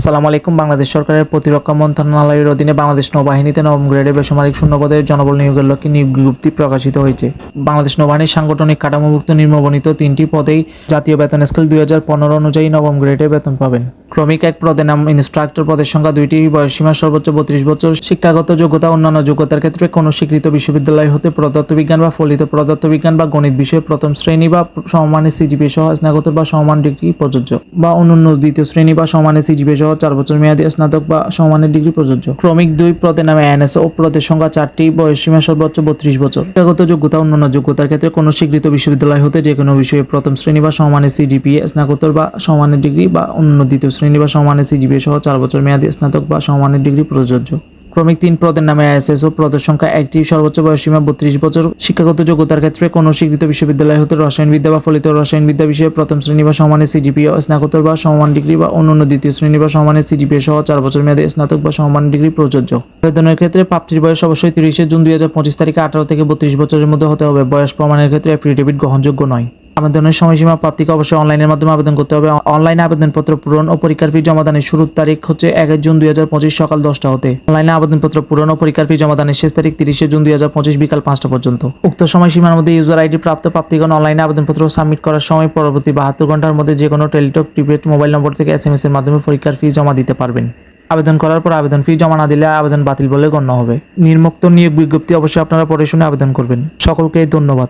আসসালামু আলাইকুম। বাংলাদেশ সরকারের প্রতিরক্ষা মন্ত্রণালয়ের অধীনে বাংলাদেশ নৌবাহিনীতে নবম গ্রেডে বেসামরিক শূন্যপদে জনবল নিয়োগের লক্ষ্যে নিয়োগ বিজ্ঞপ্তি প্রকাশিত হয়েছে। বাংলাদেশ নৌবাহিনীর সাংগঠনিক কাঠামোভুক্ত নিম্নবর্ণিত 3টি পদেই জাতীয় বেতন স্কেল 2015 অনুযায়ী নবম গ্রেডে বেতন পাবেন। ক্রমিক 1 পদের নাম ইন্সট্রাক্টর, পদের সংখ্যা 2টি, বয়সসীমা সর্বোচ্চ 32 বছর। শিক্ষাগত যোগ্যতা অন্যান্য যোগ্যতার ক্ষেত্রে কোনো স্বীকৃত বিশ্ববিদ্যালয় হতে পদার্থবিজ্ঞান বা ফলিত পদার্থবিজ্ঞান বা গণিত বিষয়ে প্রথম শ্রেণী বা সমমানের সিজিপিএ সহ স্নাতক বা সমমান ডিগ্রি প্রযোজ্য, বা অন্যান্য দ্বিতীয় শ্রেণী বা সমমানের সিজিপিএ সহ 4 বছর মেয়াদী স্নাতক বা সমমানের ডিগ্রি প্রযোজ্য। ক্রমিক 2 পদের নামে এনএসও, পদের সংখ্যা 4টি, বয়সসীমা সর্বোচ্চ 32 বছর। শিক্ষাগত যোগ্যতা অন্যান্য যোগ্যতার ক্ষেত্রে কোনো স্বীকৃত বিশ্ববিদ্যালয় হতে যে কোনো বিষয়ে প্রথম শ্রেণী বা সমমানের সিজিপিএ, স্নাতকোত্তর বা সমমানের ডিগ্রি বা অন্যান্য দ্বিতীয় শ্রেণী বা সমমানের সিজিপিএ সহ 4 বছর মেয়াদী স্নাতক বা সমমানের ডিগ্রি প্রযোজ্য। ক্রমিক 3 পদের নামে এসএসও, পদের সংখ্যা 1টি, সর্বোচ্চ বয়সসীমা 32 বছর। শিক্ষাগত যোগ্যতার ক্ষেত্রে কোনো স্বীকৃত বিশ্ববিদ্যালয় হতে রসায়নবিদ্যা বা ফলিত রসায়নবিদ্যা বিষয়ে প্রথম শ্রেণী বা সমমানের সিজিপিএ, স্নাতকোত্তর বা সমমান ডিগ্রি বা অন্যান্য দ্বিতীয় শ্রেণী বা সমমানের সিজিপিএ সহ 4 বছর মেয়াদী স্নাতক বা সমমান ডিগ্রি প্রযোজ্য। আবেদনের ক্ষেত্রে প্রাপ্তির বয়স অবশ্যই 30 জুন 2025 তারিখে 18 থেকে 32 বছরের মধ্যে হতে হবে। বয়স প্রমাণের ক্ষেত্রে অ্যাফিডেভিট গ্রহণযোগ্য নয়। আবেদনের সময়সীমা প্রাপ্তিকে অবশ্যই অনলাইনের মাধ্যমে আবেদন করতে হবে। অনলাইনে আবেদনপত্র পূরণ ও পরীক্ষার ফি জমাদানের শুরুর তারিখ হচ্ছে 1 জুন 2025 সকাল 10টা হতে। অনলাইনে আবেদনপত্র পূরণ ও পরীক্ষার ফি জমাদানের শেষ তারিখ 30 জুন 2025 বিকাল 5টা পর্যন্ত। উক্ত সময়সীমার মধ্যে ইউজার আইডি প্রাপ্ত প্রার্থীগণ অনলাইনে আবেদনপত্র সাবমিট করার সময় পরবর্তী 72 ঘন্টার মধ্যে যে কোনো টেলিটক প্রিপেড মোবাইল নম্বর থেকে SMS এর মাধ্যমে পরীক্ষার ফি জমা দিতে পারবেন। আবেদন করার পর আবেদন ফি জমা না দিলে আবেদন বাতিল বলে গণ্য হবে। নিম্নোক্ত নিয়োগ বিজ্ঞপ্তি অবশ্যই আপনারা পড়ে শুনে আবেদন করবেন। সকলকে ধন্যবাদ।